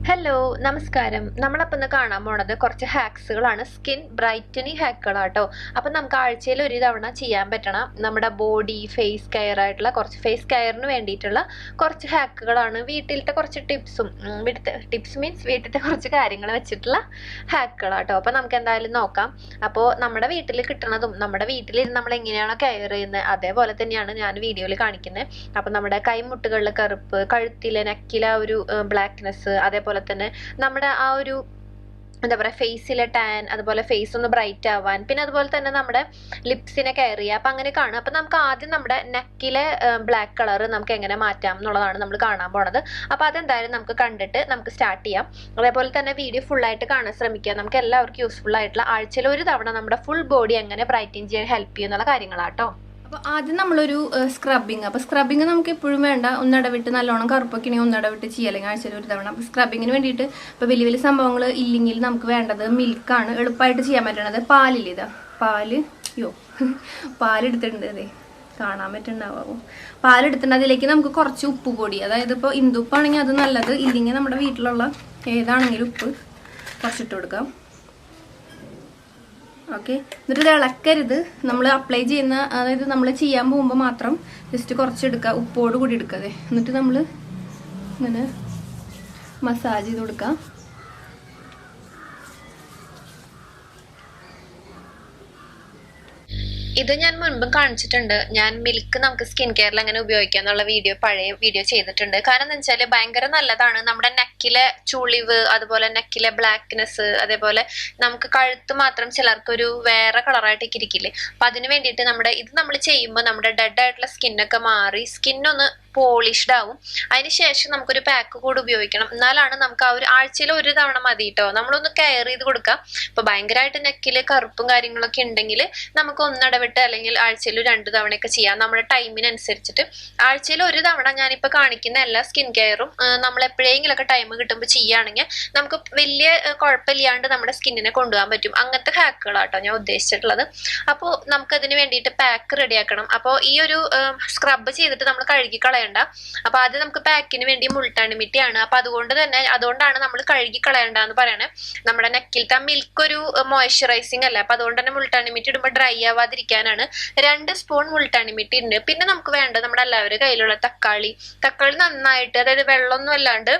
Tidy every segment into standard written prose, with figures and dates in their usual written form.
Hello നമസ്കാരം. നമ്മളപ്പോൾ ഇന്ന് കാണാൻ പോണത് കുറച്ച് ഹാക്സുകളാണ്. Skin brightening ഹാക്കുകളാട്ടോ. അപ്പം നമുക്ക് ആഴ്ചയിൽ ഒരു തവണ ചെയ്യാൻ പറ്റണം നമ്മുടെ ബോഡി ഫേസ് കെയർ ആയിട്ടുള്ള കുറച്ച് ഫേസ് കെയറിന് വേണ്ടിയിട്ടുള്ള കുറച്ച് ഹാക്കുകളാണ്. വീട്ടിലത്തെ കുറച്ച് ടിപ്സും വീട്ടിലത്തെ ടിപ്സ് മീൻസ് വീട്ടിലത്തെ കുറച്ച് കാര്യങ്ങൾ വെച്ചിട്ടുള്ള ഹാക്കുകളാട്ടോ. അപ്പം നമുക്ക് എന്തായാലും നോക്കാം. അപ്പോൾ നമ്മുടെ വീട്ടിൽ കിട്ടുന്നതും നമ്മുടെ വീട്ടിലിരുന്ന് നമ്മൾ എങ്ങനെയാണോ കെയർ ചെയ്യുന്നത് അതേപോലെ തന്നെയാണ് ഞാൻ വീഡിയോയിൽ കാണിക്കുന്നത്. അപ്പം നമ്മുടെ കൈമുട്ടുകളിലെ കറുപ്പ്, കഴുത്തിലെ നെക്കിലെ ഒരു ബ്ലാക്ക്നെസ്, അതേപോലെ തന്നെ നമ്മുടെ ആ ഒരു എന്താ പറയുക ഫേസിലെ ടാൻ, അതുപോലെ ഫേസ് ഒന്ന് ബ്രൈറ്റ് ആവാൻ, പിന്നെ അതുപോലെ തന്നെ നമ്മുടെ ലിപ്സിനെ കെയർ ചെയ്യുക. അപ്പം അങ്ങനെ കാണും. അപ്പം നമുക്ക് ആദ്യം നമ്മുടെ നെക്കിലെ ബ്ലാക്ക് കളർ നമുക്ക് എങ്ങനെ മാറ്റാം എന്നുള്ളതാണ് നമ്മൾ കാണാൻ പോണത്. അപ്പോൾ അതെന്തായാലും നമുക്ക് കണ്ടിട്ട് നമുക്ക് സ്റ്റാർട്ട് ചെയ്യാം. അതേപോലെ തന്നെ വീഡിയോ ഫുള്ളായിട്ട് കാണാൻ ശ്രമിക്കുക. നമുക്ക് എല്ലാവർക്കും യൂസ്ഫുൾ ആയിട്ടുള്ള ആഴ്ചയിൽ ഒരു തവണ നമ്മുടെ ഫുൾ ബോഡി എങ്ങനെ ബ്രൈറ്റൻ ചെയ്യാൻ ഹെൽപ്പ് ചെയ്യും എന്നുള്ള കാര്യങ്ങളാട്ടോ. അപ്പോൾ ആദ്യം നമ്മളൊരു സ്ക്രബിങ്. അപ്പോൾ സ്ക്രബിങ് നമുക്ക് എപ്പോഴും വേണ്ട, ഒന്നിടവിട്ട് നല്ലോണം കറുപ്പൊക്കെ ഇനി ഒന്നിടവിട്ട് ചെയ്യുക, അല്ലെങ്കിൽ ആഴ്ചയിൽ ഒരു തവണ. അപ്പോൾ സ്ക്രബിങ്ങിന് വേണ്ടിയിട്ട് ഇപ്പോൾ വലിയ വലിയ സംഭവങ്ങൾ ഇല്ലെങ്കിൽ നമുക്ക് വേണ്ടത് മിൽക്കാണ്. എളുപ്പമായിട്ട് ചെയ്യാൻ പറ്റണത് പാലിൽ. ഇതാ പാലെടുത്തിട്ടുണ്ട്. അതെ, കാണാൻ പറ്റുന്നുണ്ടാവും. പാലെടുത്തിട്ടുണ്ട്. അതിലേക്ക് നമുക്ക് കുറച്ച് ഉപ്പ് പൊടി, അതായത് ഇപ്പോൾ ഇന്ദുപ്പാണെങ്കിൽ അത് നല്ലത്, ഇല്ലെങ്കിൽ നമ്മുടെ വീട്ടിലുള്ള ഏതാണെങ്കിലും ഉപ്പ് കുറച്ചിട്ട് കൊടുക്കാം. ഓക്കെ, എന്നിട്ട് ഇത് ഇളക്കരുത്. നമ്മൾ അപ്ലൈ ചെയ്യുന്ന, അതായത് നമ്മൾ ചെയ്യാൻ പോകുമ്പോൾ മാത്രം ജസ്റ്റ് കുറച്ചെടുക്കുക, ഉപ്പോട് കൂടി എടുക്കാതെ. എന്നിട്ട് നമ്മൾ ഇങ്ങനെ മസാജ് ചെയ്ത് കൊടുക്കാം. ഇത് ഞാൻ മുൻപും കാണിച്ചിട്ടുണ്ട്. ഞാൻ മിൽക്ക് നമുക്ക് സ്കിൻ കെയറിൽ എങ്ങനെ ഉപയോഗിക്കാം എന്നുള്ള പഴയ വീഡിയോ ചെയ്തിട്ടുണ്ട്. കാരണം എന്താ വെച്ചാൽ ഭയങ്കര നല്ലതാണ്. നമ്മുടെ നെക്കിലെ ചുളിവ്, അതുപോലെ നെക്കിലെ ബ്ലാക്ക്നെസ്, അതേപോലെ നമുക്ക് കഴുത്ത് മാത്രം ചിലർക്കൊരു വേറെ കളറായിട്ടൊക്കെ ഇരിക്കില്ലേ. അപ്പൊ അതിന് വേണ്ടിയിട്ട് ഇത് നമ്മൾ ചെയ്യുമ്പോൾ നമ്മുടെ ഡെഡ് ആയിട്ടുള്ള സ്കിന്നൊക്കെ മാറി സ്കിന്നൊന്ന് പോളിഷ്ഡ് ആവും. അതിനുശേഷം നമുക്കൊരു പാക്ക് കൂടി ഉപയോഗിക്കണം. എന്നാലാണ് നമുക്ക് ആ ഒരു ആഴ്ചയിൽ ഒരു തവണ മതി കേട്ടോ. നമ്മളൊന്ന് കെയർ ചെയ്ത് കൊടുക്കാം. ഇപ്പൊ ഭയങ്കരമായിട്ട് നെക്കില് കറുപ്പും കാര്യങ്ങളൊക്കെ ഉണ്ടെങ്കിൽ നമുക്ക് ഒന്നിടവിട്ട് അല്ലെങ്കിൽ ആഴ്ചയിൽ 2 തവണയൊക്കെ ചെയ്യാം, നമ്മുടെ ടൈമിനനുസരിച്ചിട്ട്. ആഴ്ചയിൽ ഒരു തവണ ഞാനിപ്പോ കാണിക്കുന്ന എല്ലാ സ്കിൻ കെയറും നമ്മൾ എപ്പോഴെങ്കിലൊക്കെ ടൈം കിട്ടുമ്പോൾ ചെയ്യുകയാണെങ്കിൽ നമുക്ക് വലിയ കുഴപ്പമില്ലാണ്ട് നമ്മുടെ സ്കിന്നിനെ കൊണ്ടുപോകാൻ പറ്റും. അങ്ങനത്തെ ഹാക്കുകളാട്ടോ ഞാൻ ഉദ്ദേശിച്ചിട്ടുള്ളത്. അപ്പോൾ നമുക്കതിന് വേണ്ടിയിട്ട് പാക്ക് റെഡിയാക്കണം. അപ്പോൾ ഈ ഒരു സ്ക്രബ് ചെയ്തിട്ട് നമ്മൾ കഴുകി കളയണ്ട. അപ്പൊ ആദ്യം നമുക്ക് പാക്കിന് വേണ്ടി മുൾട്ടാണിമിട്ടിയാണ്. അപ്പൊ അതുകൊണ്ടാണ് നമ്മൾ കഴുകി കളയണ്ടെന്ന് പറയണേ. നമ്മുടെ നെക്കിലത്തെ മിൽക്ക് ഒരു മോയ്സ്ചറൈസിങ് അല്ല. അപ്പൊ അതുകൊണ്ട് തന്നെ മുൾട്ടാണിമിട്ടി ഇടുമ്പോൾ ഡ്രൈ ആവാതിരിക്കാനാണ് 2 സ്പൂൺ മുൾട്ടാണിമിട്ടി ഉണ്ട്. പിന്നെ നമുക്ക് വേണ്ടത് നമ്മുടെ എല്ലാവരുടെ കയ്യിലുള്ള തക്കാളി നന്നായിട്ട്, അതായത് വെള്ളമൊന്നും അല്ലാണ്ട്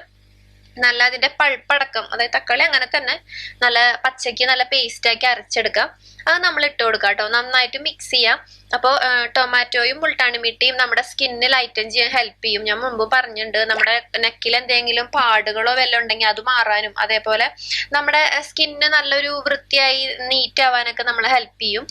നല്ല അതിന്റെ പൾപ്പടക്കം, അതായത് തക്കാളി അങ്ങനെ തന്നെ നല്ല പച്ചയ്ക്ക് നല്ല പേസ്റ്റ് ആക്കി അരച്ചെടുക്കാം. അത് നമ്മൾ ഇട്ട് കൊടുക്കാം കേട്ടോ. നന്നായിട്ട് മിക്സ് ചെയ്യാം. അപ്പോൾ ടൊമാറ്റോയും മുൾട്ടാണിമിട്ടിയും നമ്മുടെ സ്കിന്ന് ലൈറ്റൻ ചെയ്യാൻ ഹെൽപ്പ് ചെയ്യും. ഞാൻ മുമ്പ് പറഞ്ഞിട്ടുണ്ട്, നമ്മുടെ നെക്കിൽ എന്തെങ്കിലും പാടുകളോ വല്ലതും ഉണ്ടെങ്കിൽ അത് മാറാനും, അതേപോലെ നമ്മുടെ സ്കിന്ന് നല്ലൊരു വൃത്തിയായി നീറ്റ് ആവാനൊക്കെ നമ്മളെ ഹെൽപ്പ് ചെയ്യും.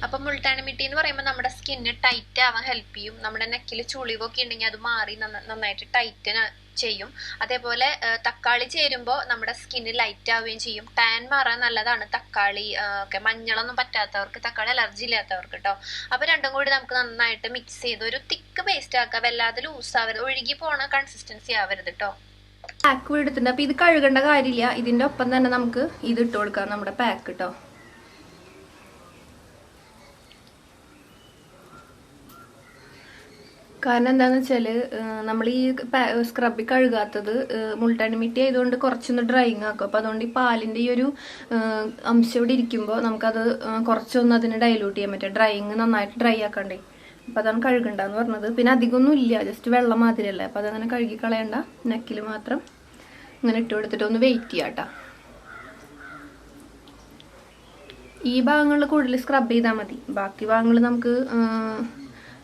അപ്പൊ മുൾട്ടാണിമിട്ടി എന്ന് പറയുമ്പോൾ നമ്മുടെ സ്കിന്ന് ടൈറ്റ് ആവാൻ ഹെൽപ്പ് ചെയ്യും. നമ്മുടെ നെക്കിൽ ചുളിവൊക്കെ ഉണ്ടെങ്കിൽ അത് മാറി നന്നായിട്ട് ടൈറ്റൻ ചെയ്യും. അതേപോലെ തക്കാളി ചേരുമ്പോൾ നമ്മുടെ സ്കിന്ന് ലൈറ്റ് ആവുകയും ചെയ്യും. ടാൻ മാറാൻ നല്ലതാണ് തക്കാളി. ഒക്കെ മഞ്ഞളൊന്നും പറ്റാത്തവർക്ക്, തക്കാളി അലർജി ഇല്ലാത്തവർക്ക് കേട്ടോ. അപ്പൊ രണ്ടും കൂടി നമുക്ക് നന്നായിട്ട് മിക്സ് ചെയ്ത് ഒരു തിക്ക് പേസ്റ്റ് ആക്കുക. വല്ലാതെ ലൂസ് ആവരുത്, ഒഴുകി പോണ കൺസിസ്റ്റൻസി ആവരുത് കേട്ടോ. പാക്ക് എടുത്തിട്ടുണ്ട്. അപ്പൊ ഇത് കഴുകേണ്ട കാര്യമില്ല. ഇതിന്റെ ഒപ്പം തന്നെ നമുക്ക് ഇത് ഇട്ട് കൊടുക്കാം, നമ്മുടെ പാക്ക് കേട്ടോ. കാരണം എന്താണെന്ന് വെച്ചാൽ നമ്മൾ ഈ സ്ക്രബിൽ കഴുകാത്തത് മുൾട്ടാണിമിട്ടി ആയതുകൊണ്ട് കുറച്ചൊന്ന് ഡ്രൈയിങ് ആക്കും. അപ്പോൾ അതുകൊണ്ട് ഈ പാലിൻ്റെ ഈ ഒരു അംശം ഇവിടെ ഇരിക്കുമ്പോൾ നമുക്കത് കുറച്ചൊന്ന് അതിന് ഡൈലൂട്ട് ചെയ്യാൻ പറ്റും. ഡ്രൈയിങ് നന്നായിട്ട് ഡ്രൈ ആക്കണ്ടേ. അപ്പോൾ അതാണ് കഴുകണ്ടെന്ന് പറഞ്ഞത്. പിന്നെ അധികമൊന്നും ഇല്ല, ജസ്റ്റ് വെള്ളം മാതിരിയല്ലേ. അപ്പോൾ അതങ്ങനെ കഴുകി കളയണ്ട. നെക്കിൽ മാത്രം ഇങ്ങനെ ഇട്ട് കൊടുത്തിട്ട് ഒന്ന് വെയിറ്റ് ചെയ്യാം കേട്ടോ. ഈ ഭാഗങ്ങളിൽ കൂടുതൽ സ്ക്രബ് ചെയ്താൽ മതി. ബാക്കി ഭാഗങ്ങൾ നമുക്ക്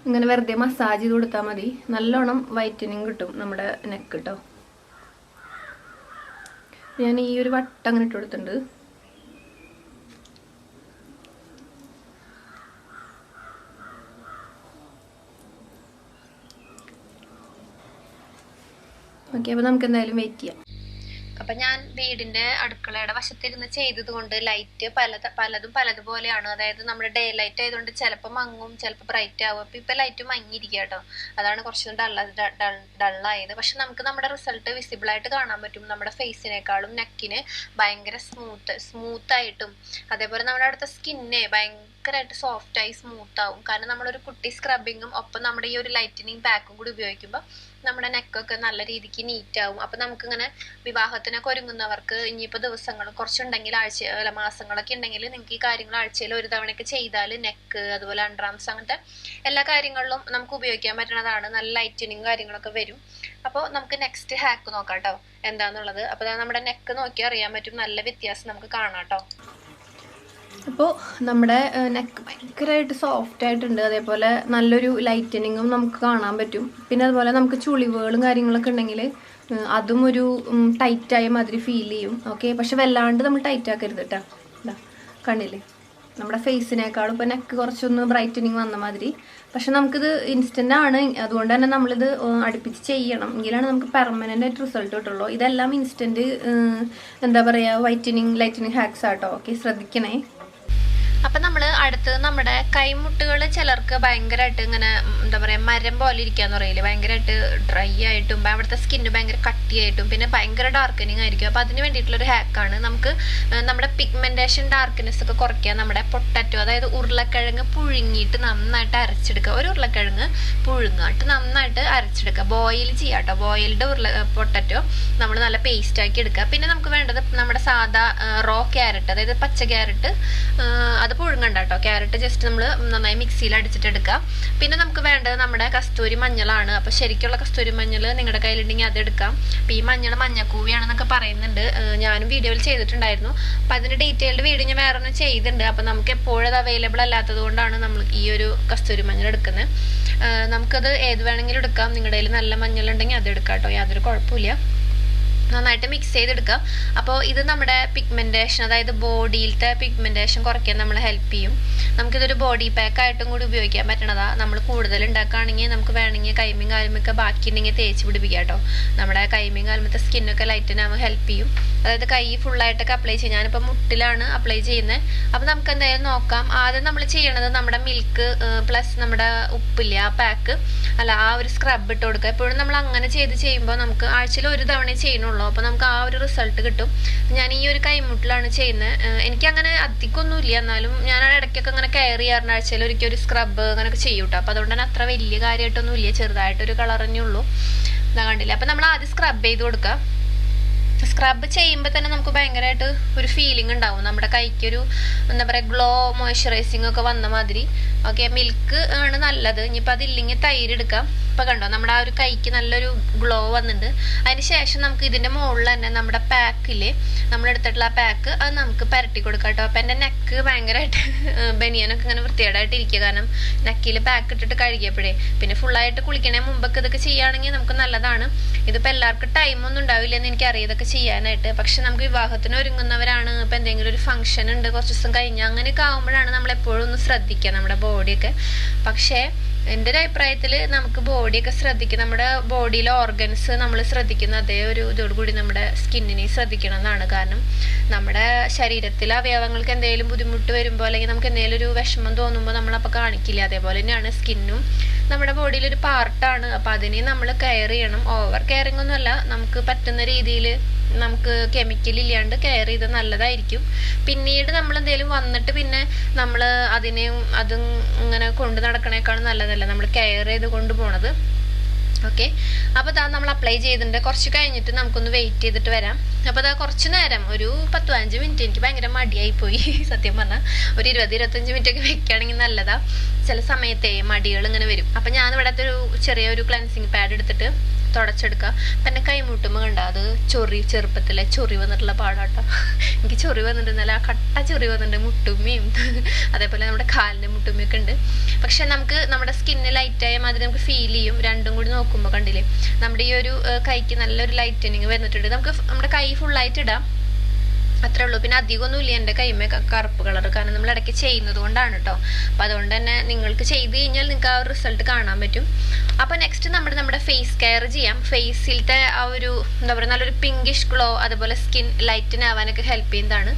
ഇങ്ങനെ വെറുതെ മസാജ് ചെയ്ത് കൊടുത്താൽ മതി. നല്ലോണം വൈറ്റനിങ് കിട്ടും നമ്മുടെ നെക്ക് കേട്ടോ. ഞാൻ ഈ ഒരു വട്ടം അങ്ങനെ ഇട്ട് കൊടുത്തിട്ടുണ്ട്. ഓക്കെ, അപ്പോൾ നമുക്ക് എന്തായാലും വെയിറ്റ് ചെയ്യാം. അപ്പൊ ഞാൻ വീടിന്റെ അടുക്കളയുടെ വശത്തിരുന്ന് ചെയ്തത് കൊണ്ട് ലൈറ്റ് പലതുപോലെയാണ്. അതായത് നമ്മുടെ ഡേ ലൈറ്റ് ആയതുകൊണ്ട് ചിലപ്പോൾ മങ്ങും, ചിലപ്പോൾ ബ്രൈറ്റ് ആവും. അപ്പൊ ഇപ്പൊ ലൈറ്റ് മങ്ങിയിരിക്കുക കേട്ടോ. അതാണ് കുറച്ച് ഡള്ളായത്. പക്ഷെ നമുക്ക് നമ്മുടെ റിസൾട്ട് വിസിബിൾ ആയിട്ട് കാണാൻ പറ്റും. നമ്മുടെ ഫേസിനേക്കാളും നെക്കിന് ഭയങ്കര സ്മൂത്ത് ആയിട്ടും, അതേപോലെ നമ്മുടെ അടുത്ത സ്കിന്നെ ഭയങ്കരമായിട്ട് സോഫ്റ്റ് ആയി സ്മൂത്ത് ആവും. കാരണം നമ്മളൊരു കുട്ടി സ്ക്രബിങ്ങും ഒപ്പം നമ്മുടെ ഈ ഒരു ലൈറ്റനിങ് പാക്കും കൂടി ഉപയോഗിക്കുമ്പോൾ നമ്മുടെ നെക്കൊക്കെ നല്ല രീതിക്ക് നീറ്റ് ആവും. അപ്പൊ നമുക്കിങ്ങനെ വിവാഹത്തിനൊക്കെ ഒരുങ്ങുന്നവർക്ക് ഇനിയിപ്പോൾ ദിവസങ്ങൾ കുറച്ചുണ്ടെങ്കിൽ അല്ല മാസങ്ങളൊക്കെ ഉണ്ടെങ്കിൽ നിങ്ങൾക്ക് ഈ കാര്യങ്ങൾ ആഴ്ചയിൽ ഒരു തവണയൊക്കെ ചെയ്താൽ നെക്ക് അതുപോലെ അണ്ടർആംസ് അങ്ങനത്തെ എല്ലാ കാര്യങ്ങളിലും നമുക്ക് ഉപയോഗിക്കാൻ പറ്റുന്നതാണ്. നല്ല ലൈറ്റനിങ് കാര്യങ്ങളൊക്കെ വരും. അപ്പോൾ നമുക്ക് നെക്സ്റ്റ് ഹാക്ക് നോക്കാം കേട്ടോ എന്താന്നുള്ളത്. അപ്പോൾ നമ്മുടെ നെക്ക് നോക്കി അറിയാൻ പറ്റും, നല്ല വ്യത്യാസം നമുക്ക് കാണാം കേട്ടോ. അപ്പോൾ നമ്മുടെ നെക്ക് ഭയങ്കരമായിട്ട് സോഫ്റ്റ് ആയിട്ടുണ്ട്, അതേപോലെ നല്ലൊരു ലൈറ്റനിങ്ങും നമുക്ക് കാണാൻ പറ്റും. പിന്നെ അതുപോലെ നമുക്ക് ചുളിവുകളും കാര്യങ്ങളൊക്കെ ഉണ്ടെങ്കിൽ അതും ഒരു ടൈറ്റായ മാതിരി ഫീൽ ചെയ്യും. ഓക്കെ, പക്ഷെ വല്ലാണ്ട് നമ്മൾ ടൈറ്റ് ആക്കരുത് കേട്ടോ. ഇതാ കണ്ടില്ലേ, നമ്മുടെ ഫേസിനേക്കാളും ഇപ്പോൾ നെക്ക് കുറച്ചൊന്ന് ബ്രൈറ്റനിങ് വന്ന മാതിരി. പക്ഷെ നമുക്കിത് ഇൻസ്റ്റൻ്റ് ആണ്, അതുകൊണ്ട് തന്നെ നമ്മളിത് അടുപ്പിച്ച് ചെയ്യണം, എങ്കിലാണ് നമുക്ക് പെർമനൻ്റ് ആയിട്ട് റിസൾട്ട് കിട്ടുള്ളൂ. ഇതെല്ലാം ഇൻസ്റ്റൻറ്റ് എന്താ പറയുക ലൈറ്റനിങ് ഹാക്സ് ആട്ടോ. ഓക്കെ, ശ്രദ്ധിക്കണേ. അപ്പം നമ്മൾ അടുത്തത് നമ്മുടെ കൈമുട്ടുകൾ ചിലർക്ക് ഭയങ്കരമായിട്ട് ഇങ്ങനെ എന്താ പറയുക മരം പോലെ ഇരിക്കാന്ന് പറയില്ലേ, ഭയങ്കരമായിട്ട് ഡ്രൈ ആയിട്ടും അവിടുത്തെ സ്കിന്ന് ഭയങ്കര കട്ടിയായിട്ടും പിന്നെ ഭയങ്കര ഡാർക്കനിങ് ആയിരിക്കും. അപ്പോൾ അതിന് വേണ്ടിയിട്ടുള്ളൊരു ഹാക്കാണ്. നമുക്ക് നമ്മുടെ പിഗ്മെൻറ്റേഷൻ ഡാർക്ക്നെസ് ഒക്കെ കുറയ്ക്കുക. നമ്മുടെ പൊട്ടറ്റോ, അതായത് ഉരുളക്കിഴങ്ങ് പുഴുങ്ങിയിട്ട് നന്നായിട്ട് അരച്ചെടുക്കുക. ഒരു ഉരുളക്കിഴങ്ങ് പുഴുങ്ങിയിട്ട് നന്നായിട്ട് അരച്ചെടുക്കുക. ബോയിൽ ചെയ്യുക കേട്ടോ. ബോയിൽഡ് പൊട്ടറ്റോ നമ്മൾ നല്ല പേസ്റ്റ് ആക്കി എടുക്കുക. പിന്നെ നമുക്ക് വേണ്ടത് നമ്മുടെ സാധാ റോ ക്യാരറ്റ്, അതായത് പച്ച ക്യാരറ്റ്, അത് പുഴുങ്ങണ്ട കേട്ടോ. ക്യാരറ്റ് ജസ്റ്റ് നമ്മൾ നന്നായി മിക്സിയിൽ അടിച്ചിട്ട് എടുക്കുക. പിന്നെ നമുക്ക് വേണ്ടത് നമ്മുടെ കസ്തൂരി മഞ്ഞളാണ്. അപ്പോൾ ശരിക്കുള്ള കസ്തൂരി മഞ്ഞൾ നിങ്ങളുടെ കയ്യിലുണ്ടെങ്കിൽ അതെടുക്കാം. അപ്പോൾ ഈ മഞ്ഞക്കൂവിയാണെന്നൊക്കെ പറയുന്നുണ്ട്, ഞാനും വീഡിയോയിൽ ചെയ്തിട്ടുണ്ടായിരുന്നു. അപ്പോൾ അതിൻ്റെ ഡീറ്റെയിൽഡ് വീഡിയോ ഞാൻ വേറെ ഒന്നും ചെയ്തിട്ടുണ്ട്. അപ്പോൾ നമുക്ക് എപ്പോഴും അത് അവൈലബിൾ അല്ലാത്തത് കൊണ്ടാണ് നമ്മൾ ഈ ഒരു കസ്തൂരി മഞ്ഞൾ എടുക്കുന്നത്. നമുക്കത് ഏത് വേണമെങ്കിലും എടുക്കാം. നിങ്ങളുടെ കയ്യിൽ നല്ല മഞ്ഞളുണ്ടെങ്കിൽ അത് എടുക്കാം കേട്ടോ, യാതൊരു കുഴപ്പമില്ല. നന്നായിട്ട് മിക്സ് ചെയ്തെടുക്കുക. അപ്പോൾ ഇത് നമ്മുടെ പിഗ്മെൻറ്റേഷൻ, അതായത് ബോഡിയിലത്തെ പിഗ്മെൻറ്റേഷൻ കുറയ്ക്കാൻ നമ്മളെ ഹെൽപ്പ് ചെയ്യും. നമുക്കിതൊരു ബോഡി പാക്ക് ആയിട്ടും കൂടി ഉപയോഗിക്കാൻ പറ്റണതാണ്. നമ്മൾ കൂടുതൽ ഉണ്ടാക്കുകയാണെങ്കിൽ നമുക്ക് വേണമെങ്കിൽ കൈമയും കാലുമൊക്കെ ബാക്കിയുണ്ടെങ്കിൽ തേച്ച് പിടിപ്പിക്കുക കേട്ടോ. നമ്മുടെ കൈമയും കാലുമത്തെ സ്കിന്നൊക്കെ ലൈറ്റനാകുമ്പോൾ ഹെൽപ്പ് ചെയ്യും. അതായത് കൈ ഫുള്ളായിട്ടൊക്കെ അപ്ലൈ ചെയ്യും. ഞാനിപ്പോൾ മുട്ടിലാണ് അപ്ലൈ ചെയ്യുന്നത്. അപ്പോൾ നമുക്ക് എന്തായാലും നോക്കാം. ആദ്യം നമ്മൾ ചെയ്യണത് നമ്മുടെ മിൽക്ക് പ്ലസ് നമ്മുടെ ഉപ്പില്ല ആ പാക്ക് അല്ല ആ ഒരു സ്ക്രബ് ഇട്ട് കൊടുക്കുക. എപ്പോഴും നമ്മൾ അങ്ങനെ ചെയ്യുമ്പോൾ നമുക്ക് ആഴ്ചയിൽ ഒരു തവണ ചെയ്യണുള്ളൂ. അപ്പോൾ നമുക്ക് ആ ഒരു റിസൾട്ട് കിട്ടും. ഞാൻ ഈ ഒരു കൈമുട്ടിലാണ് ചെയ്യുന്നത്. എനിക്കങ്ങനെ അധികമൊന്നുമില്ല, എന്നാലും ഞാൻ ഇടയ്ക്കൊക്കെ അങ്ങനെ കെയർ ചെയ്യാറുണ്ട്. ആഴ്ചയിൽ ഒരിക്കൽ ഒരു സ്ക്രബ് അങ്ങനെയൊക്കെ ചെയ്യും കേട്ടോ. അപ്പോൾ അതുകൊണ്ട് തന്നെ അത്ര വലിയ കാര്യമായിട്ടൊന്നും ഇല്ല, ചെറുതായിട്ടൊരു കളർ തന്നെ ഉള്ളൂ. ഇതാ കണ്ടില്ല. അപ്പോൾ നമ്മൾ ആദ്യം സ്ക്രബ് ചെയ്ത് കൊടുക്കുക. സ്ക്രബ് ചെയ്യുമ്പോൾ തന്നെ നമുക്ക് ഭയങ്കരമായിട്ട് ഒരു ഫീലിംഗ് ഉണ്ടാവും. നമ്മുടെ കൈക്കൊരു എന്താ പറയുക ഗ്ലോ മോയ്സ്ചറൈസിങ് ഒക്കെ വന്ന മാതിരി. ഓക്കെ, മിൽക്ക് ആണ് നല്ലത്. ഇനിയിപ്പോൾ അതില്ലെങ്കിൽ തൈര് എടുക്കാം. ഇപ്പം കണ്ടോ നമ്മുടെ ആ ഒരു കൈക്ക് നല്ലൊരു ഗ്ലോ വന്നിട്ടുണ്ട്. അതിന് ശേഷം നമുക്ക് ഇതിൻ്റെ മുകളിൽ തന്നെ നമ്മുടെ പാക്കില്ലേ, നമ്മളെടുത്തിട്ടുള്ള ആ പാക്ക് അത് നമുക്ക് പരട്ടി കൊടുക്കാം കേട്ടോ. അപ്പം എൻ്റെ നെക്ക് ഭയങ്കരമായിട്ട് ബനിയനൊക്കെ ഇങ്ങനെ വൃത്തികേടായിട്ട് ഇരിക്കുക, കാരണം നെക്കിൽ പാക്ക് ഇട്ടിട്ട് കഴുകിയപ്പോഴേ. പിന്നെ ഫുള്ളായിട്ട് കുളിക്കണേ മുമ്പൊക്കെ ഇതൊക്കെ ചെയ്യുകയാണെങ്കിൽ നമുക്ക് നല്ലതാണ്. ഇതിപ്പോൾ എല്ലാവർക്കും ടൈമൊന്നും ഉണ്ടാവില്ലെന്ന് എനിക്കറിയാം ഇതൊക്കെ ചെയ്യാനായിട്ട്. പക്ഷെ നമുക്ക് വിവാഹത്തിന് ഒരുങ്ങുന്നവരാണ്, ഇപ്പം എന്തെങ്കിലും ഒരു ഫംഗ്ഷൻ ഉണ്ട് കുറച്ച് ദിവസം കഴിഞ്ഞ്, അങ്ങനെയൊക്കെ ആകുമ്പോഴാണ് നമ്മളെപ്പോഴും ഒന്ന് ശ്രദ്ധിക്കുക നമ്മുടെ ബോഡിയൊക്കെ. പക്ഷേ എൻ്റെ ഒരു അഭിപ്രായത്തിൽ നമുക്ക് ബോഡിയൊക്കെ ശ്രദ്ധിക്കുക, നമ്മുടെ ബോഡിയിലെ ഓർഗൻസ് നമ്മൾ ശ്രദ്ധിക്കുന്ന അതേ ഒരു ഇതോടുകൂടി നമ്മുടെ സ്കിന്നിനെ ശ്രദ്ധിക്കണം എന്നാണ്. കാരണം നമ്മുടെ ശരീരത്തിലെ അവയവങ്ങൾക്ക് എന്തെങ്കിലും ബുദ്ധിമുട്ട് വരുമ്പോൾ അല്ലെങ്കിൽ നമുക്ക് എന്തെങ്കിലും ഒരു വിഷമം തോന്നുമ്പോൾ നമ്മളപ്പോൾ കാണിക്കില്ല. അതേപോലെ തന്നെയാണ് സ്കിന്നും നമ്മുടെ ബോഡിയിലൊരു പാർട്ടാണ്. അപ്പോൾ അതിനെ നമ്മൾ കെയർ ചെയ്യണം. ഓവർ കെയറിങ് ഒന്നുമല്ല, നമുക്ക് പറ്റുന്ന രീതിയിൽ നമുക്ക് കെമിക്കൽ ഇല്ലാണ്ട് കെയർ ചെയ്ത് നല്ലതായിരിക്കും. പിന്നീട് നമ്മൾ എന്തെങ്കിലും വന്നിട്ട് പിന്നെ നമ്മൾ അതും ഇങ്ങനെ കൊണ്ട് നടക്കണേക്കാളും നല്ലതല്ല നമ്മൾ കെയർ ചെയ്ത് കൊണ്ടുപോണത്. ഓക്കെ, അപ്പോൾ അതാ നമ്മൾ അപ്ലൈ ചെയ്തിട്ടുണ്ട്. കുറച്ച് കഴിഞ്ഞിട്ട് നമുക്കൊന്ന് വെയിറ്റ് ചെയ്തിട്ട് വരാം. അപ്പോൾ അതാ കുറച്ച് നേരം ഒരു 10-15 മിനിറ്റ്, എനിക്ക് ഭയങ്കര മടിയായി പോയി സത്യം പറഞ്ഞാൽ. ഒരു 20-25 മിനിറ്റ് ഒക്കെ വെക്കുകയാണെങ്കിൽ നല്ലതാ. ചില സമയത്തെ മടികൾ ഇങ്ങനെ വരും. അപ്പം ഞാനിവിടത്തെ ഒരു ചെറിയൊരു ക്ലെൻസിങ് പാഡ് എടുത്തിട്ട് തുടച്ചെടുക്കുക. അപ്പം എൻ്റെ കൈമുട്ടുമ്പോൾ കണ്ട അത് ചെറുപ്പത്തിലെ ചൊറി വന്നിട്ടുള്ള പാടാട്ടോ. എനിക്ക് ചൊറി വന്നിട്ടുണ്ടല്ല, ആ കട്ട ചൊറി വന്നിട്ടുണ്ട്, മുട്ടുമ്മയും അതേപോലെ നമ്മുടെ കാലിൻ്റെ മുട്ടുമ്മയൊക്കെ ഉണ്ട്. പക്ഷെ നമുക്ക് നമ്മുടെ സ്കിന്ന് ലൈറ്റായ മാതിരി നമുക്ക് ഫീൽ ചെയ്യും. രണ്ടും കൂടി നോക്കുമ്പോൾ കണ്ടില്ലേ നമ്മുടെ ഈ ഒരു കൈക്ക് നല്ലൊരു ലൈറ്റനിങ് വന്നിട്ടുണ്ട്. നമുക്ക് നമ്മുടെ കൈ ഫുള്ളായിട്ട് ഇടാം, അത്രേ ഉള്ളൂ. പിന്നെ അധികമൊന്നുമില്ല എൻ്റെ കൈമേ കറുപ്പ് കളർ, കാരണം നമ്മൾ ഇടയ്ക്ക് ചെയ്യുന്നത് കൊണ്ടാണ് കേട്ടോ. അപ്പം അതുകൊണ്ട് തന്നെ നിങ്ങൾക്ക് ചെയ്ത് കഴിഞ്ഞാൽ നിങ്ങൾക്ക് ആ ഒരു റിസൾട്ട് കാണാൻ പറ്റും. അപ്പോൾ നെക്സ്റ്റ് നമ്മുടെ ഫേസ് കെയർ ചെയ്യാം. ഫേസിലത്തെ ആ ഒരു എന്താ പറയുക നല്ലൊരു പിങ്കിഷ് ഗ്ലോ, അതുപോലെ സ്കിൻ ലൈറ്റനാവാനൊക്കെ ഹെൽപ്പ് ചെയ്യുന്നതാണ്.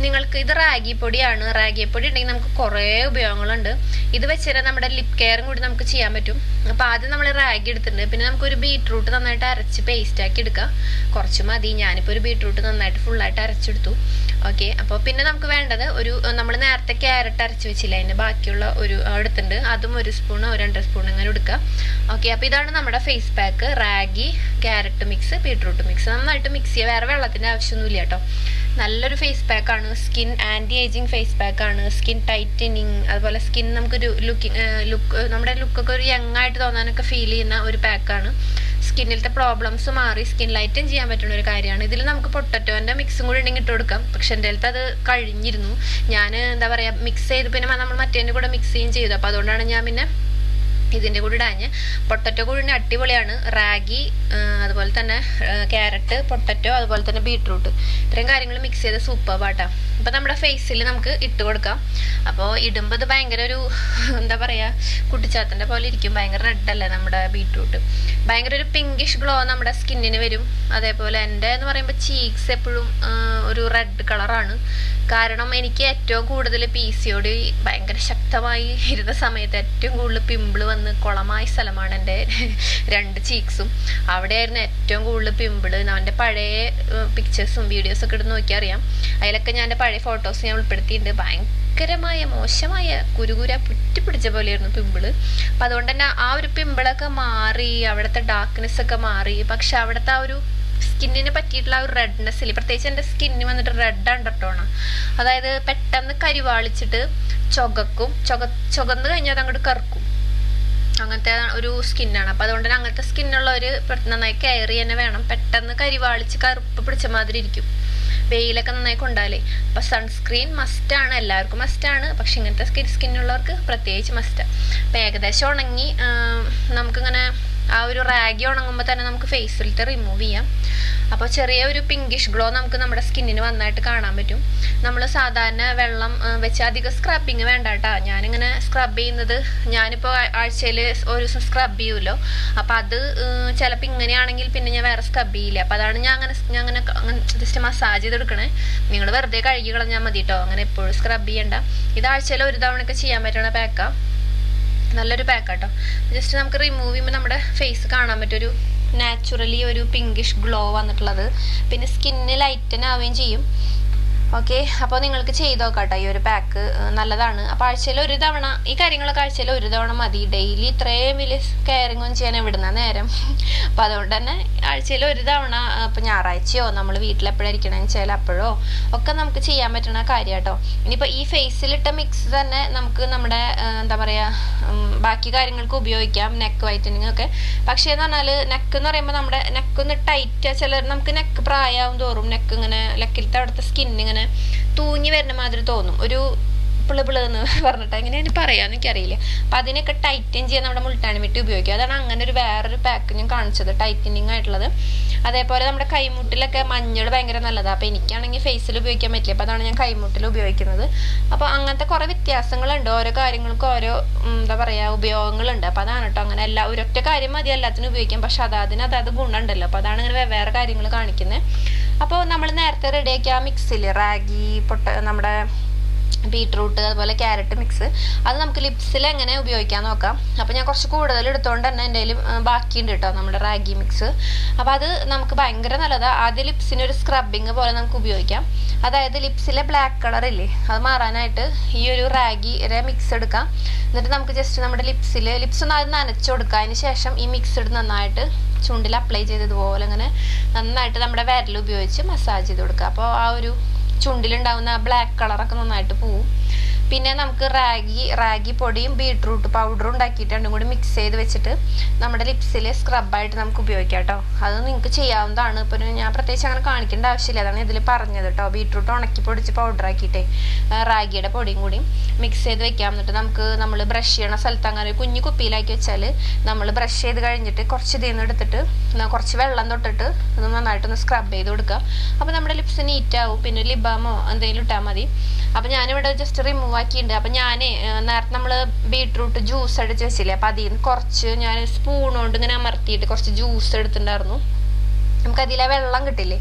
നിങ്ങൾക്ക് ഇത് റാഗി പൊടിയാണ്. റാഗി പൊടി ഉണ്ടെങ്കിൽ നമുക്ക് കുറേ ഉപയോഗങ്ങളുണ്ട്. ഇത് വെച്ചാൽ നമ്മുടെ ലിപ് കെയറും കൂടി നമുക്ക് ചെയ്യാൻ പറ്റും. അപ്പോൾ ആദ്യം നമ്മൾ റാഗി എടുത്തിട്ടുണ്ട്. പിന്നെ നമുക്കൊരു ബീട്രൂട്ട് നന്നായിട്ട് അരച്ച് പേസ്റ്റ് ആക്കി എടുക്കുക. കുറച്ച് മതി. ഞാനിപ്പോൾ ഒരു ബീട്രൂട്ട് നന്നായിട്ട് ഫുള്ളായിട്ട് അരച്ചെടുത്തു. കൊടുത്തു. ഓക്കെ, അപ്പോൾ പിന്നെ നമുക്ക് വേണ്ടത് ഒരു നമ്മൾ നേരത്തെ ക്യാരറ്റ് അരച്ച് വെച്ചില്ല, അതിൻ്റെ ബാക്കിയുള്ള ഒരു എടുത്തിട്ടുണ്ട്, അതും 1 സ്പൂൺ 2 സ്പൂൺ അങ്ങനെ എടുക്കുക. ഓക്കെ, അപ്പോൾ ഇതാണ് നമ്മുടെ face pack. Ragi, carrot mix, beetroot mix നന്നായിട്ട് മിക്സ് ചെയ്യുക. വേറെ വെള്ളത്തിൻ്റെ ആവശ്യമൊന്നുമില്ല കേട്ടോ. നല്ലൊരു ഫേസ് പാക്കാണ്. സ്കിൻ ആൻറ്റി ഏജിങ് ഫേസ് പാക്കാണ്. സ്കിൻ ടൈറ്റനിങ്, അതുപോലെ സ്കിൻ നമുക്കൊരു നമ്മുടെ ലുക്കൊക്കെ ഒരു യങ് ആയിട്ട് തോന്നാനൊക്കെ ഫീൽ ചെയ്യുന്ന ഒരു പാക്കാണ്. സ്കിന്നിലത്തെ പ്രോബ്ലംസ് മാറി സ്കിൻ ലൈറ്റൻ ചെയ്യാൻ പറ്റുന്ന ഒരു കാര്യമാണ്. ഇതിൽ നമുക്ക് പൊട്ടറ്റോൻ്റെ മിക്സും കൂടി ഉണ്ടെങ്കിൽ ഇട്ട് കൊടുക്കാം. പക്ഷെ എൻ്റെ അടുത്ത് അത് കഴിഞ്ഞിരുന്നു. ഞാൻ എന്താ പറയുക, മിക്സ് ചെയ്ത് പിന്നെ നമ്മൾ മറ്റേൻ്റെ കൂടെ മിക്സ് ചെയ്യുകയും ചെയ്തു. അപ്പോൾ അതുകൊണ്ടാണ് ഞാൻ പിന്നെ ഇതിൻ്റെ കൂടെ ഇടാഞ്ഞ്. പൊട്ടറ്റോ കൂടി അടിപൊളിയാണ്. റാഗി, അതുപോലെ തന്നെ ക്യാരറ്റ്, പൊട്ടറ്റോ, അതുപോലെ തന്നെ ബീട്രൂട്ട്, ഇത്രയും കാര്യങ്ങൾ മിക്സ് ചെയ്ത് സൂപ്പർബാട്ടാ. അപ്പോൾ നമ്മുടെ ഫേസിൽ നമുക്ക് ഇട്ട് കൊടുക്കാം. അപ്പോൾ ഇടുമ്പോൾ ഇത് ഭയങ്കര ഒരു എന്താ പറയുക, കുട്ടിച്ചാത്തൻ്റെ പോലെ ഇരിക്കും. ഭയങ്കര റെഡല്ലേ നമ്മുടെ ബീട്രൂട്ട്. ഭയങ്കര ഒരു പിങ്കിഷ് ഗ്ലോ നമ്മുടെ സ്കിന്നിന് വരും. അതേപോലെ എൻ്റെ എന്ന് പറയുമ്പോൾ ചീക്സ് എപ്പോഴും ഒരു റെഡ് കളറാണ്. കാരണം എനിക്ക് ഏറ്റവും കൂടുതൽ PCOD ഭയങ്കര ശക്തമായി ഇരുന്ന സമയത്ത് ഏറ്റവും കൂടുതൽ പിമ്പിൾ വന്ന് കുളമായ സ്ഥലമാണ് എൻ്റെ 2 ചീക്സും. അവിടെയായിരുന്നു ഏറ്റവും കൂടുതൽ പിമ്പിൾ. എൻ്റെ പഴയ പിക്ചേഴ്സും വീഡിയോസൊക്കെ എടുത്ത് നോക്കിയാൽ അറിയാം. അതിലൊക്കെ ഞാൻ എൻ്റെ പഴയ ഫോട്ടോസ് ഞാൻ ഉൾപ്പെടുത്തിയിട്ടുണ്ട്. ഭയങ്കരമായ മോശമായ കുരുകുര പുറ്റിപ്പിടിച്ച പോലെയായിരുന്നു പിമ്പിള്. അപ്പം അതുകൊണ്ട് തന്നെ ആ ഒരു പിമ്പിളൊക്കെ മാറി, അവിടുത്തെ ഡാർക്ക്നെസ് ഒക്കെ മാറി. പക്ഷെ അവിടുത്തെ ആ ഒരു സ്കിന്നിന് പറ്റിയിട്ടുള്ള ആ ഒരു റെഡ്നെസ് ഇല്ല. പ്രത്യേകിച്ച് എൻ്റെ സ്കിന്നിന് വന്നിട്ട് റെഡ് അണ്ടർടോണാണ്. അതായത് പെട്ടെന്ന് കരിവാളിച്ചിട്ട് ചുകന്ന് കഴിഞ്ഞാൽ അത് അങ്ങോട്ട് കറുക്കും. അങ്ങനത്തെ ഒരു സ്കിന്നാണ്. അപ്പം അതുകൊണ്ട് തന്നെ അങ്ങനത്തെ സ്കിന്നുള്ളവർ നന്നായി കെയർ ചെയ്യാൻ വേണം. പെട്ടെന്ന് കരിവാളിച്ച് കറുപ്പ് പിടിച്ച മാതിരി ഇരിക്കും വെയിലൊക്കെ നന്നായി കൊണ്ടാലേ. അപ്പം സൺസ്ക്രീൻ മസ്റ്റാണ്, എല്ലാവർക്കും മസ്റ്റാണ്. പക്ഷെ ഇങ്ങനത്തെ സ്കിന്നുള്ളവർക്ക് പ്രത്യേകിച്ച് മസ്റ്റാണ്. അപ്പം ഏകദേശം ഉണങ്ങി നമുക്കിങ്ങനെ ആ ഒരു റാഗി ഉണങ്ങുമ്പോൾ തന്നെ നമുക്ക് ഫേസ് ഫിൽറ്റർ റിമൂവ് ചെയ്യാം. അപ്പോൾ ചെറിയ ഒരു പിങ്കിഷ് ഗ്ലോ നമുക്ക് നമ്മുടെ സ്കിന്നിന് നന്നായിട്ട് കാണാൻ പറ്റും. നമ്മൾ സാധാരണ വെള്ളം വെച്ച് അധികം സ്ക്രബിങ് വേണ്ട കേട്ടോ. ഞാനിങ്ങനെ സ്ക്രബ് ചെയ്യുന്നത്, ഞാനിപ്പോൾ ആഴ്ചയിൽ ഒരു ദിവസം സ്ക്രബ് ചെയ്യുമല്ലോ. അപ്പോൾ അത് ചിലപ്പോൾ ഇങ്ങനെയാണെങ്കിൽ പിന്നെ ഞാൻ വേറെ സ്ക്രബ് ചെയ്യില്ല. അപ്പോൾ അതാണ് ഞാൻ അങ്ങനെ ജസ്റ്റ് മസാജ് ചെയ്തെടുക്കണേ. നിങ്ങൾ വെറുതെ കഴുകി കളഞ്ഞാൽ മതി കേട്ടോ, അങ്ങനെ എപ്പോഴും സ്ക്രബ് ചെയ്യണ്ട. ഇത് ആഴ്ചയിൽ ഒരു തവണയൊക്കെ ചെയ്യാൻ പറ്റണ പാക്കാണ്. നല്ലൊരു പാക്കാട്ടോ. ജസ്റ്റ് നമുക്ക് റിമൂവ് ചെയ്യുമ്പോൾ നമ്മുടെ ഫേസ് കാണാൻ പറ്റും ഒരു നാച്ചുറലി ഒരു പിങ്കിഷ് ഗ്ലോ വന്നിട്ടുള്ളത്. പിന്നെ സ്കിന്ന് ലൈറ്റൻ ആവുകയും ചെയ്യും. ഓക്കെ, അപ്പോൾ നിങ്ങൾക്ക് ചെയ്ത് നോക്കാം കേട്ടോ. ഈ ഒരു പാക്ക് നല്ലതാണ്. അപ്പോൾ ആഴ്ചയിൽ ഒരു തവണ ഈ കാര്യങ്ങളൊക്കെ ആഴ്ചയിൽ ഒരു തവണ മതി. ഡെയിലി ഇത്രയും വലിയ കെയറിങ് ഒന്നും ചെയ്യാൻ എവിടുന്ന നേരം. അപ്പോൾ അതുകൊണ്ട് തന്നെ ആഴ്ചയിൽ ഒരു തവണ, ഇപ്പോൾ ഞായറാഴ്ചയോ നമ്മൾ വീട്ടിലെപ്പോഴായിരിക്കണമെന്ന് വെച്ചാൽ അപ്പോഴോ ഒക്കെ നമുക്ക് ചെയ്യാൻ പറ്റുന്ന കാര്യം കേട്ടോ. ഇനിയിപ്പോൾ ഈ ഫേസിലിട്ട മിക്സ് തന്നെ നമുക്ക് നമ്മുടെ എന്താ പറയുക ബാക്കി കാര്യങ്ങൾക്ക് ഉപയോഗിക്കാം, നെക്ക് വൈറ്റനിങ് ഒക്കെ. പക്ഷേ എന്ന് പറഞ്ഞാൽ നെക്ക് എന്ന് പറയുമ്പോൾ നമ്മുടെ നെക്കൊന്ന് ടൈറ്റ്, ചിലർ നമുക്ക് നെക്ക് പ്രായമാവും തോറും നെക്ക് ഇങ്ങനെ ലെക്കിലത്തെ അവിടുത്തെ സ്കിന്നിങ്ങനെ തൂങ്ങി വരുന്ന മാതിരി തോന്നും. ഒരു പിള് പറഞ്ഞിട്ട് എങ്ങനെയാണ് പറയാന്ന് എനിക്കറിയില്ല. അപ്പം അതിനൊക്കെ ടൈറ്റൻ ചെയ്യാൻ നമ്മുടെ മുൾട്ടാണി മിട്ടി ഉപയോഗിക്കുക. അതാണ് അങ്ങനെ ഒരു വേറൊരു പാക്ക് ഞാൻ കാണിച്ചത്, ടൈറ്റനിങ് ആയിട്ടുള്ളത്. അതേപോലെ നമ്മുടെ കൈമുട്ടിലൊക്കെ മഞ്ഞൾ ഭയങ്കര നല്ലതാണ്. അപ്പോൾ എനിക്കാണെങ്കിൽ ഫേസിൽ ഉപയോഗിക്കാൻ പറ്റില്ല. അപ്പോൾ അതാണ് ഞാൻ കൈമുട്ടിൽ ഉപയോഗിക്കുന്നത്. അപ്പോൾ അങ്ങനത്തെ കുറേ വ്യത്യാസങ്ങളുണ്ട്. ഓരോ കാര്യങ്ങൾക്കും ഓരോ എന്താ പറയുക ഉപയോഗങ്ങളുണ്ട്. അപ്പോൾ അതാണ് കേട്ടോ. അങ്ങനെ ഒരൊറ്റ കാര്യം മതി എല്ലാത്തിനും ഉപയോഗിക്കാം. പക്ഷെ അതാത് ഗുണമുണ്ടല്ലോ. അപ്പോൾ അതാണ് ഇങ്ങനെ വേറെ കാര്യങ്ങൾ കാണിക്കുന്നത്. അപ്പോൾ നമ്മൾ നേരത്തെ റെഡിയാക്കിയ ആ മിക്സിൽ റാഗി, നമ്മുടെ ബീട്രൂട്ട്, അതുപോലെ ക്യാരറ്റ് മിക്സ്, അത് നമുക്ക് ലിപ്സിൽ എങ്ങനെ ഉപയോഗിക്കാൻ നോക്കാം. അപ്പോൾ ഞാൻ കുറച്ച് കൂടുതൽ എടുത്തുകൊണ്ട് തന്നെ എൻ്റെ കയ്യിൽ ബാക്കിയുണ്ട് കേട്ടോ നമ്മുടെ റാഗി മിക്സ്. അപ്പോൾ അത് നമുക്ക് ഭയങ്കര നല്ലതാണ്. ആദ്യം ലിപ്സിന് ഒരു സ്ക്രബിങ് പോലെ നമുക്ക് ഉപയോഗിക്കാം. അതായത് ലിപ്സിലെ ബ്ലാക്ക് കളർ ഇല്ലേ, അത് മാറാനായിട്ട് ഈ ഒരു റാഗിയുടെ മിക്സ് എടുക്കാം. എന്നിട്ട് നമുക്ക് ജസ്റ്റ് നമ്മുടെ ലിപ്സ് ഒന്ന് അത് നനച്ചു കൊടുക്കുക. അതിന് ശേഷം ഈ മിക്സ് എടുത്ത് നന്നായിട്ട് ചുണ്ടിൽ അപ്ലൈ ചെയ്തതുപോലെ അങ്ങനെ നന്നായിട്ട് നമ്മുടെ വിരൽ ഉപയോഗിച്ച് മസാജ് ചെയ്ത് കൊടുക്കുക. അപ്പോൾ ആ ഒരു ചുണ്ടിലുണ്ടാവുന്ന ബ്ലാക്ക് കളറൊക്കെ നന്നായിട്ട് പോവും. പിന്നെ നമുക്ക് റാഗി പൊടിയും ബീട്രൂട്ട് പൗഡറും ഉണ്ടാക്കിയിട്ട് രണ്ടും കൂടി മിക്സ് ചെയ്ത് വെച്ചിട്ട് നമ്മുടെ ലിപ്സിൽ സ്ക്രബായിട്ട് നമുക്ക് ഉപയോഗിക്കാം കേട്ടോ. അത് നിങ്ങൾക്ക് ചെയ്യാവുന്നതാണ്. ഇപ്പോൾ ഞാൻ പ്രത്യേകിച്ച് അങ്ങനെ കാണിക്കേണ്ട ആവശ്യമില്ല, അതാണ് ഇതിൽ പറഞ്ഞത് കേട്ടോ. ബീട്രൂട്ട് ഉണക്കി പൊടിച്ച് പൗഡറാക്കിയിട്ടേ റാഗിയുടെ പൊടിയും കൂടി മിക്സ് ചെയ്ത് വെക്കാം. എന്നിട്ട് നമ്മൾ ബ്രഷ് ചെയ്യണ സ്ഥലത്ത് അങ്ങനെ കുഞ്ഞു കുപ്പിയിലാക്കി വെച്ചാൽ നമ്മൾ ബ്രഷ് ചെയ്ത് കഴിഞ്ഞിട്ട് കുറച്ച് ഇതിൽ നിന്ന് എടുത്തിട്ട് കുറച്ച് വെള്ളം തൊട്ടിട്ട് അത് നന്നായിട്ടൊന്ന് സ്ക്രബ് ചെയ്ത് കൊടുക്കുക. അപ്പോൾ നമ്മുടെ ലിപ്സ് നീറ്റാവും. പിന്നെ ലിപ് ബാമോ എന്തെങ്കിലും ഇട്ടാൽ മതി. അപ്പോൾ ഞാനിവിടെ ജസ്റ്റ് റിമൂവ് ആക്കിയിട്ടുണ്ട്. അപ്പം ഞാൻ നേരത്തെ നമ്മൾ ബീട്രൂട്ട് ജ്യൂസ് അടിച്ച് വെച്ചില്ലേ, അപ്പം അതിൽ നിന്ന് കുറച്ച് ഞാൻ സ്പൂൺ കൊണ്ട് ഇങ്ങനെ അമർത്തിയിട്ട് കുറച്ച് ജ്യൂസ് എടുത്തിട്ടുണ്ടായിരുന്നു. നമുക്ക് അതിലെ വെള്ളം കിട്ടില്ലേ,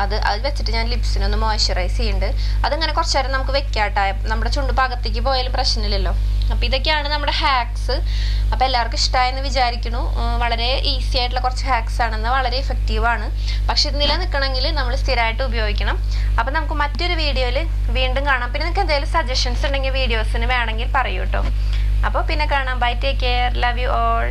അത് വെച്ചിട്ട് ഞാൻ ലിപ്സിനൊന്ന് മോയ്സ്ചറൈസ് ചെയ്യുന്നുണ്ട്. അതങ്ങനെ കുറച്ച് നേരം നമുക്ക് വെക്കാട്ടെ, നമ്മുടെ ചുണ്ട് പാകത്തേക്ക് പോയാലും പ്രശ്നമില്ലല്ലോ. അപ്പോൾ ഇതൊക്കെയാണ് നമ്മുടെ ഹാക്സ്. അപ്പോൾ എല്ലാവർക്കും ഇഷ്ടമായെന്ന് വിചാരിക്കുന്നു. വളരെ ഈസി ആയിട്ടുള്ള കുറച്ച് ഹാക്സ് ആണെന്ന്, വളരെ ഇഫക്റ്റീവാണ്. പക്ഷെ ഇത് നിലനിൽക്കണമെങ്കിൽ നമ്മൾ സ്ഥിരമായിട്ട് ഉപയോഗിക്കണം. അപ്പോൾ നമുക്ക് മറ്റൊരു വീഡിയോയിൽ വീണ്ടും കാണാം. പിന്നെ നിങ്ങൾക്ക് എന്തെങ്കിലും സജഷൻസ് ഉണ്ടെങ്കിൽ വീഡിയോസിന് വേണമെങ്കിൽ പറയൂ കേട്ടോ. അപ്പോൾ പിന്നെ കാണാം. Bye, take care, love you all.